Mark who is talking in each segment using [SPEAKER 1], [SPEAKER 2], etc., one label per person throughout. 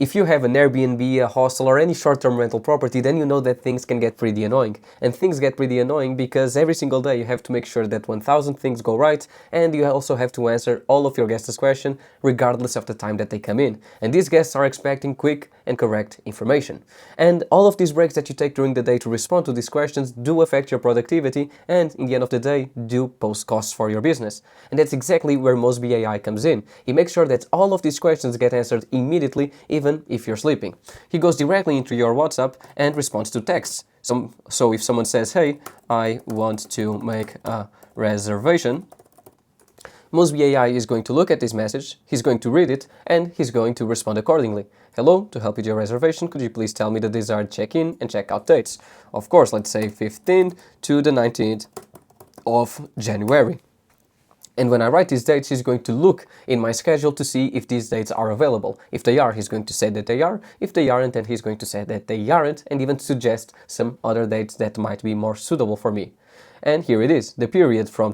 [SPEAKER 1] If you have an Airbnb, a hostel, or any short-term rental property, then you know that things can get pretty annoying. And things get pretty annoying because every single day you have to make sure that 1000 things go right, and you also have to answer all of your guests' questions regardless of the time that they come in. And these guests are expecting quick and correct information. And all of these breaks that you take during the day to respond to these questions do affect your productivity and, in the end of the day, do pose costs for your business. And that's exactly where Moseby AI comes in. He makes sure that all of these questions get answered immediately, even if you're sleeping. He goes directly into your WhatsApp and responds to texts. So if someone says, hey, I want to make a reservation, Moseby AI is going to look at this message, he's going to read it, and he's going to respond accordingly. Hello, to help with your reservation, could you please tell me the desired check-in and check-out dates? Of course, let's say 15th to the 19th of January. And when I write these dates, he's going to look in my schedule to see if these dates are available. If they are, he's going to say that they are. If they aren't, then he's going to say that they aren't, and even suggest some other dates that might be more suitable for me. And here it is, the period from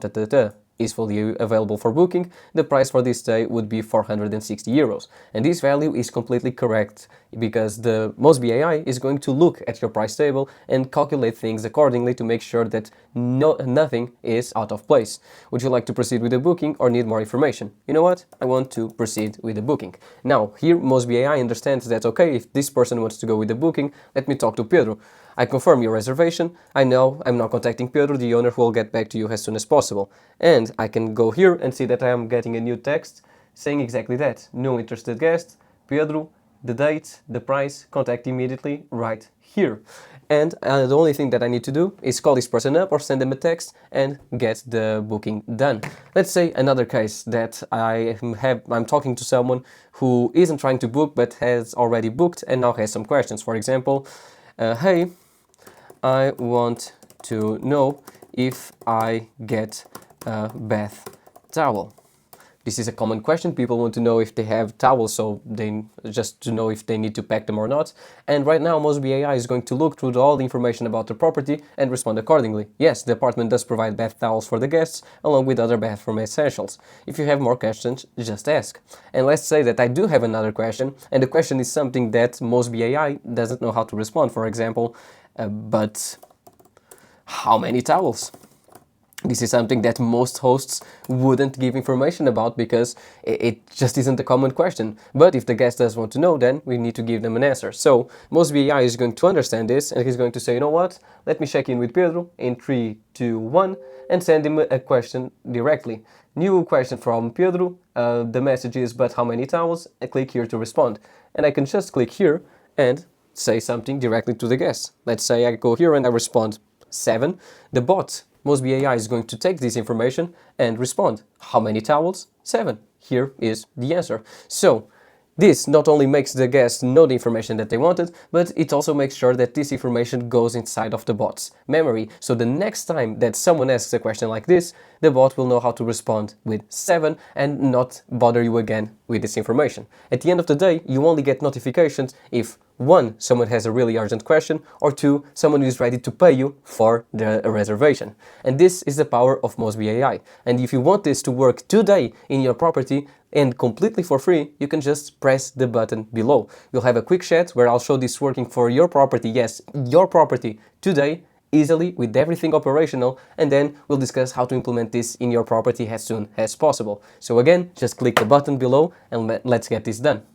[SPEAKER 1] is fully available for booking. The price for this day would be 460 euros. And this value is completely correct because the Moseby AI is going to look at your price table and calculate things accordingly to make sure that nothing is out of place. Would you like to proceed with the booking or need more information? You know what? I want to proceed with the booking. Now, here Moseby AI understands that, okay, if this person wants to go with the booking, let me talk to Pedro. I confirm your reservation. I know I'm not contacting Pedro, the owner, who will get back to you as soon as possible. And I can go here and see that I am getting a new text saying exactly that. No interested guest, Pedro, the date, the price, contact immediately right here. And the only thing that I need to do is call this person up or send them a text and get the booking done. Let's say another case that I'm talking to someone who isn't trying to book but has already booked and now has some questions. For example, hey, I want to know if I get a bath towel. This is a common question. People want to know if they have towels, so they just to know if they need to pack them or not. And right now, Moseby AI is going to look through all the information about the property and respond accordingly. Yes, the apartment does provide bath towels for the guests, along with other bathroom essentials. If you have more questions, just ask. And let's say that I do have another question, and the question is something that Moseby AI doesn't know how to respond. For example, but how many towels? This is something that most hosts wouldn't give information about because it just isn't a common question. But if the guest does want to know, then we need to give them an answer. So Moseby AI is going to understand this and he's going to say, you know what, let me check in with Pedro in 3, 2, 1 and send him a question directly. New question from Pedro, the message is, but how many towels? I click here to respond. And I can just click here and say something directly to the guest. Let's say I go here and I respond 7. The bot Moseby AI is going to take this information and respond. How many towels? 7. Here is the answer. So this not only makes the guests know the information that they wanted, but it also makes sure that this information goes inside of the bot's memory. So the next time that someone asks a question like this, the bot will know how to respond with 7 and not bother you again with this information. At the end of the day, you only get notifications if 1. Someone has a really urgent question, or 2. Someone is ready to pay you for the reservation. And this is the power of Moseby AI. And if you want this to work today in your property and completely for free, you can just press the button below. You'll have a quick chat where I'll show this working for your property, yes, your property, today, easily, with everything operational, and then we'll discuss how to implement this in your property as soon as possible. So again, just click the button below and let's get this done.